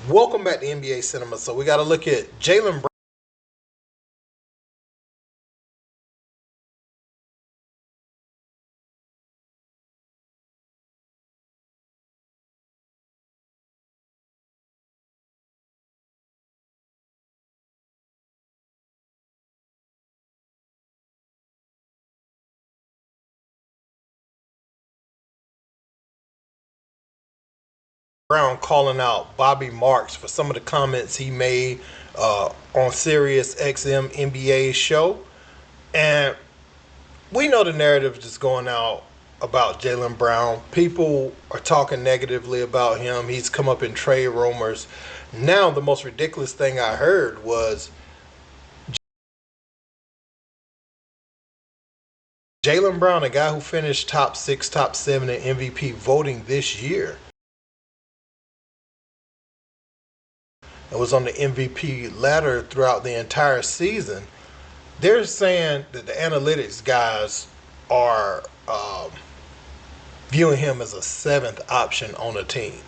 Welcome back to NBA Cinema. So we got to look at Jaylen Brown calling out Bobby Marks for some of the comments he made on Sirius XM NBA show. And we know the narrative is going out about Jaylen Brown. People are talking negatively about him. He's come up in trade rumors. Now, the most ridiculous thing I heard was Jaylen Brown, a guy who finished top six, top seven in MVP voting this year, and was on the MVP ladder throughout the entire season. They're saying that the analytics guys are viewing him as a seventh option on a team.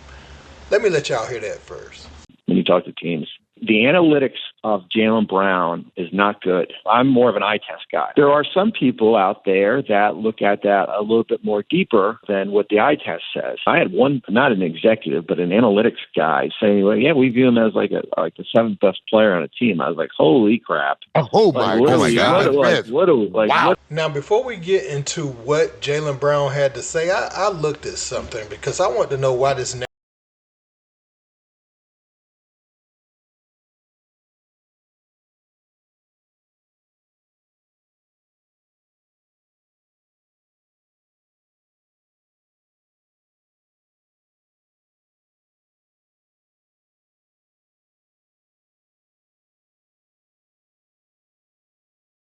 Let me let y'all hear that first. When you talk to teams, the analytics of Jaylen Brown is not good. I'm more of an eye test guy. There are some people out there that look at that a little bit more deeper than what the eye test says. I had one, not an executive, but an analytics guy saying, well, yeah, we view him as like the seventh best player on a team. I was like, holy crap. Oh my God. Wow. Now, before we get into what Jaylen Brown had to say, I looked at something because I want to know why this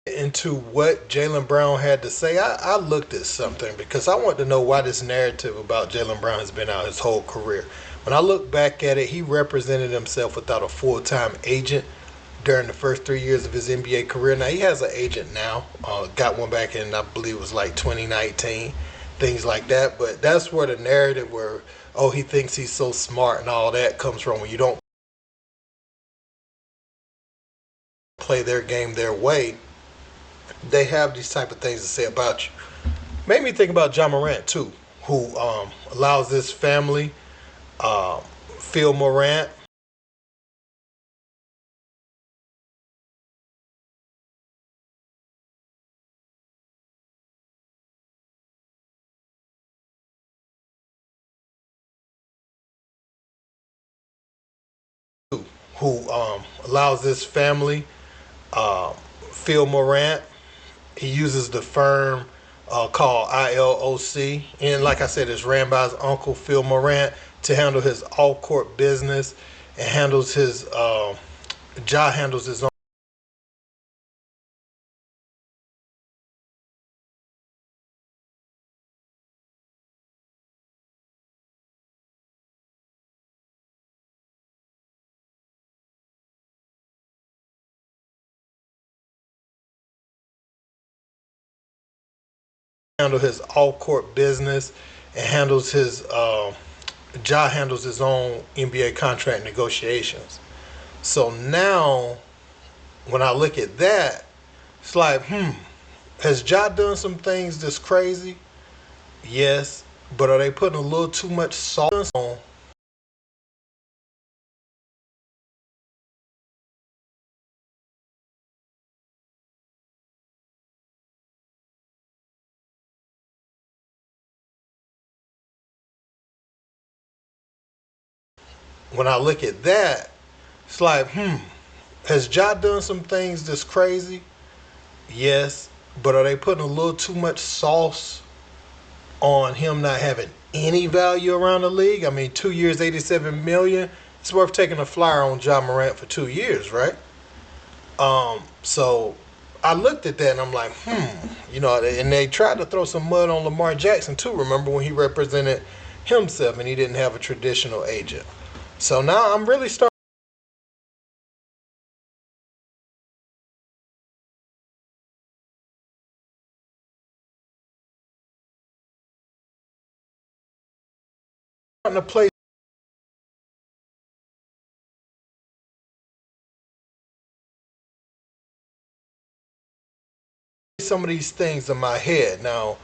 into what Jaylen Brown had to say, I looked at something because I want to know why this narrative about Jaylen Brown has been out his whole career. When I look back at it, he represented himself without a full-time agent during the first 3 years of his NBA career. Now, he has an agent now, got one back in, I believe it was like 2019, things like that. But that's where the narrative where, oh, he thinks he's so smart and all that comes from when you don't play their game their way. They have these type of things to say about you. Made me think about John Morant too, who allows this family, Phil Morant, who allows this family, Phil Morant. He uses the firm called ILOC, and like I said, it's ran by his uncle Phil Morant to handle his off-court business and handles his Ja handles his off-court business and handles his Ja handles his own NBA contract negotiations. So now, when I look at that, it's like, has Ja done some things that's crazy? Yes, but are they putting a little too much salt on? When I look at that, it's like, has Ja done some things that's crazy? Yes, but are they putting a little too much sauce on him not having any value around the league? I mean, 2 years, 87 million. It's worth taking a flyer on John Morant for 2 years, right? So I looked at that and I'm like, and they tried to throw some mud on Lamar Jackson too. Remember when he represented himself and he didn't have a traditional agent? So now I'm really starting to place some of these things in my head. Now,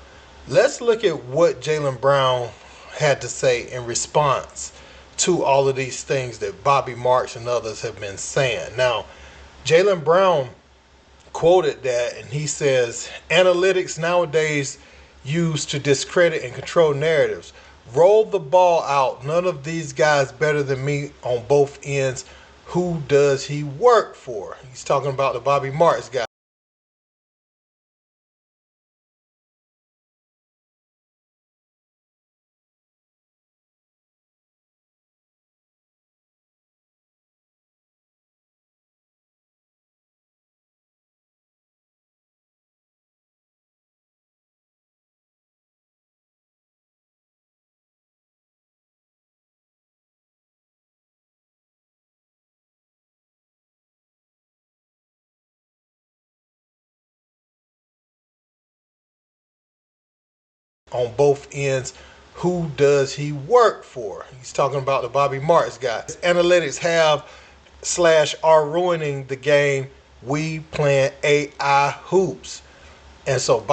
let's look at what Jaylen Brown had to say in response to all of these things that Bobby Marks and others have been saying. Now, Jaylen Brown quoted that and he says, analytics nowadays used to discredit and control narratives. Roll the ball out. None of these guys better than me on both ends. Who does he work for? He's talking about the Bobby Marks guy. On both ends, who does he work for? He's talking about the Bobby Marks guy. Analytics have slash are ruining the game. We playing AI hoops. And so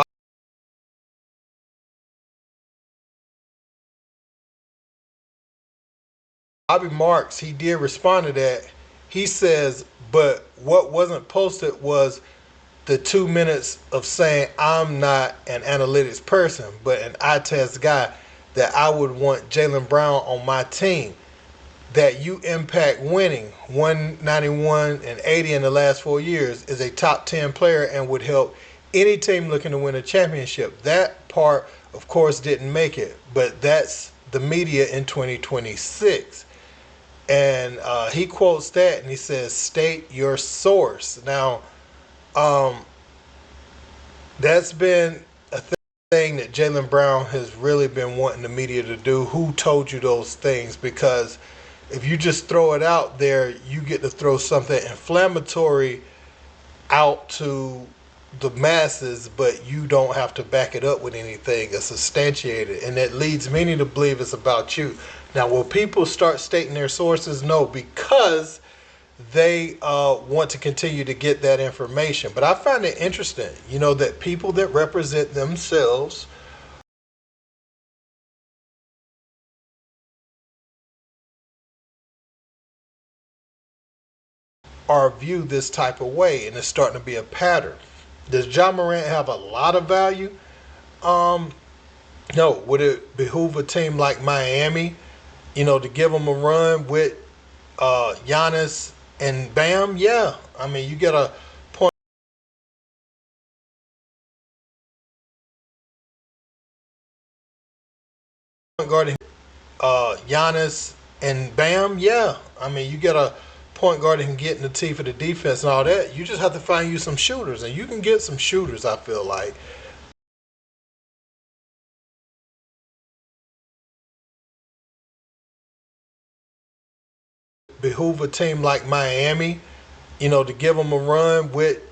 Bobby Marks, he did respond to that. He says, but what wasn't posted was the 2 minutes of saying I'm not an analytics person, but an eye test guy, that I would want Jaylen Brown on my team. That you impact winning 191 and 80 in the last 4 years, is a top 10 player and would help any team looking to win a championship. That part, of course, didn't make it, but that's the media in 2026. And he quotes that and he says, state your source. Now, um, that's been a thing that Jaylen Brown has really been wanting the media to do. Who told you those things? Because if you just throw it out there, you get to throw something inflammatory out to the masses, but you don't have to back it up with anything that's substantiated. And that leads many to believe it's about you. Now, will people start stating their sources? No, because they want to continue to get that information. But I find it interesting, that people that represent themselves are viewed this type of way, and it's starting to be a pattern. Does John Morant have a lot of value? Um, no. Would it behoove a team like Miami, to give them a run with Giannis and Bam? Yeah. I mean, you get a point guard, Giannis and Bam. Yeah. I mean, you get a point guard that can get in the teeth of the defense and all that. You just have to find you some shooters, and you can get some shooters. I feel like behoove a team like Miami, to give them a run with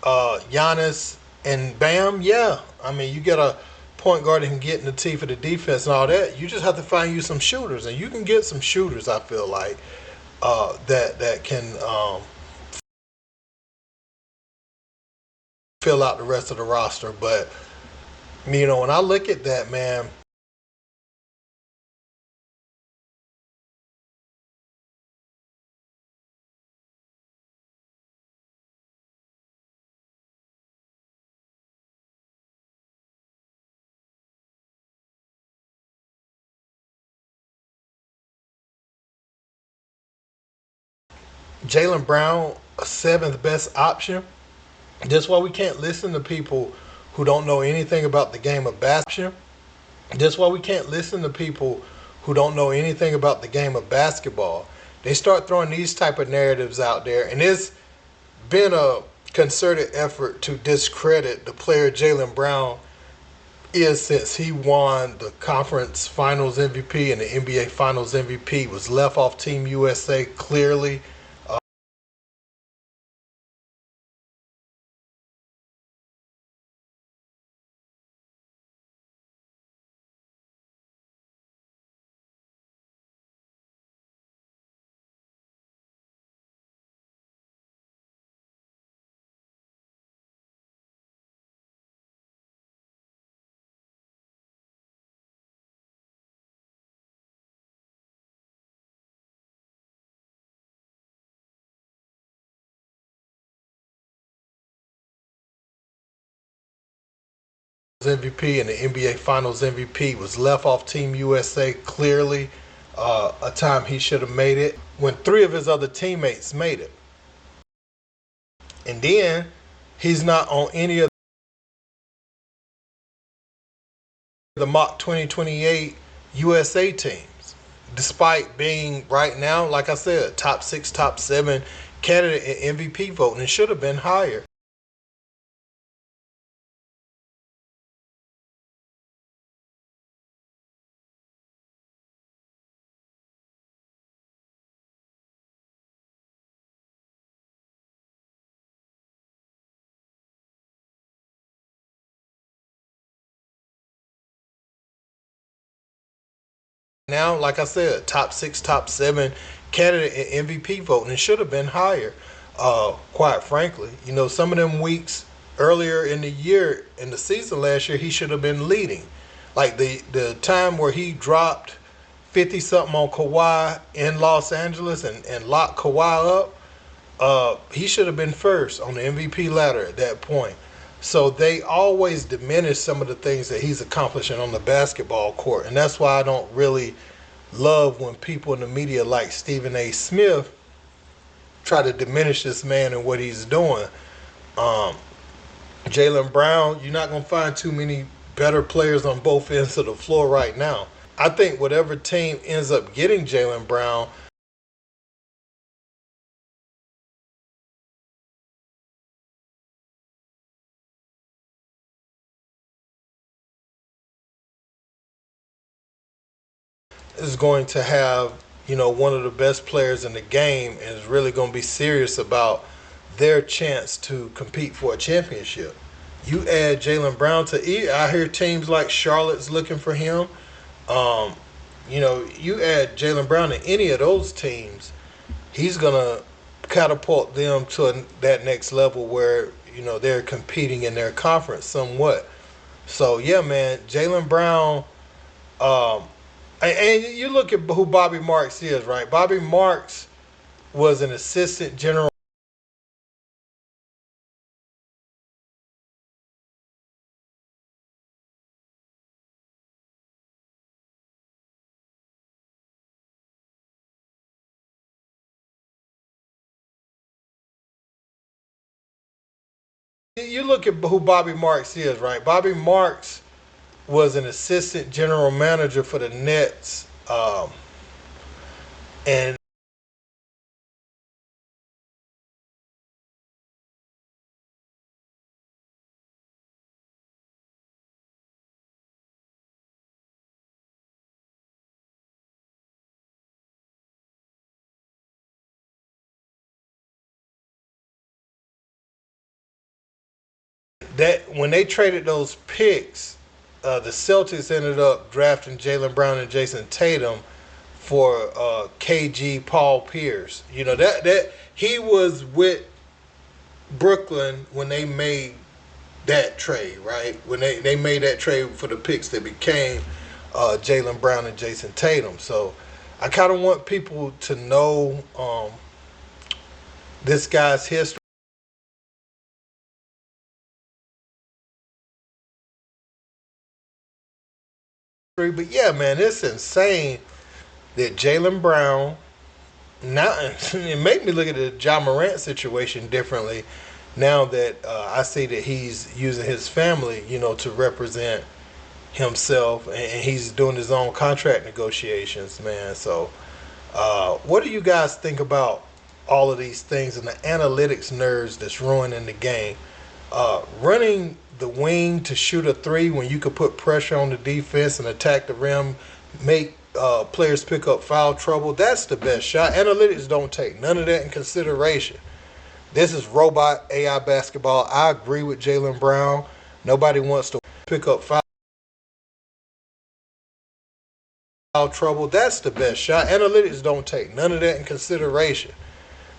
Giannis and Bam. Yeah. I mean, you get a point guard that can get in the teeth of the defense and all that. You just have to find you some shooters, and you can get some shooters. I feel like that can fill out the rest of the roster. But when I look at that, man, Jaylen Brown, a seventh best option. That's why we can't listen to people who don't know anything about the game of basketball. That's why we can't listen to people who don't know anything about the game of basketball. They start throwing these type of narratives out there, and it's been a concerted effort to discredit the player Jaylen Brown is since he won the conference finals MVP and the NBA finals MVP, was left off Team USA clearly. MVP and the NBA Finals MVP, was left off Team USA clearly. A time he should have made it when three of his other teammates made it. And then he's not on any of the mock 2028 USA teams, despite being right now, like I said, top six, top seven candidate in MVP voting, and should have been higher. Now, like I said, top six, top seven candidate in MVP voting, and should have been higher. Quite frankly, some of them weeks earlier in the year, in the season last year, he should have been leading. Like the time where he dropped 50 something on Kawhi in Los Angeles and locked Kawhi up, he should have been first on the MVP ladder at that point. So they always diminish some of the things that he's accomplishing on the basketball court. And that's why I don't really love when people in the media like Stephen A. Smith try to diminish this man and what he's doing. Jaylen Brown, you're not going to find too many better players on both ends of the floor right now. I think whatever team ends up getting Jaylen Brown is going to have, one of the best players in the game and is really going to be serious about their chance to compete for a championship. You add Jaylen Brown I hear teams like Charlotte's looking for him. You add Jaylen Brown to any of those teams, he's going to catapult them to that next level where, they're competing in their conference somewhat. So, yeah, man, Jaylen Brown, and you look at who Bobby Marks is, right? Bobby Marks was an assistant general. You look at who Bobby Marks is, right? Bobby Marks was an assistant general manager for the Nets, and that when they traded those picks, the Celtics ended up drafting Jaylen Brown and Jason Tatum for KG Paul Pierce. That he was with Brooklyn when they made that trade, right? When they made that trade for the picks that became Jaylen Brown and Jason Tatum. So I kind of want people to know this guy's history. But yeah, man, it's insane that Jaylen Brown now it made me look at the Ja Morant situation differently. Now that I see that he's using his family, to represent himself, and he's doing his own contract negotiations, man. So, what do you guys think about all of these things and the analytics nerds that's ruining the game? Running the wing to shoot a three when you could put pressure on the defense and attack the rim, make players pick up foul trouble. That's the best shot. Analytics don't take none of that in consideration. This is robot AI basketball. I agree with Jaylen Brown. Nobody wants to pick up foul trouble. That's the best shot. Analytics don't take none of that in consideration.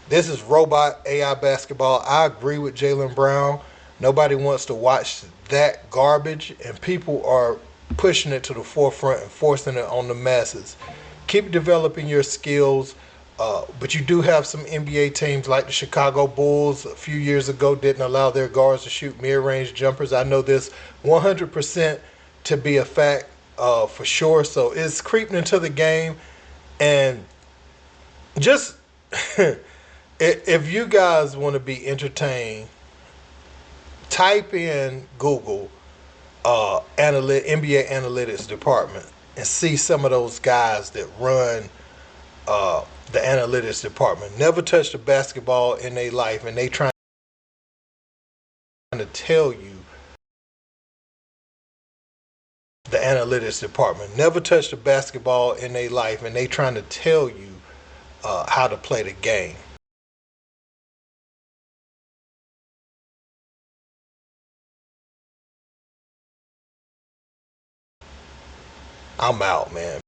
This is robot AI basketball. I agree with Jaylen Brown. Nobody wants to watch that garbage, and people are pushing it to the forefront and forcing it on the masses. Keep developing your skills. But you do have some NBA teams like the Chicago Bulls a few years ago didn't allow their guards to shoot mid-range jumpers. I know this 100% to be a fact for sure. So it's creeping into the game. And just if you guys want to be entertained, type in Google NBA analytics department and see some of those guys that run the analytics department. Never touched a basketball in their life, and they trying to tell you the analytics department. Never touched a basketball in their life, and they trying to tell you how to play the game. I'm out, man.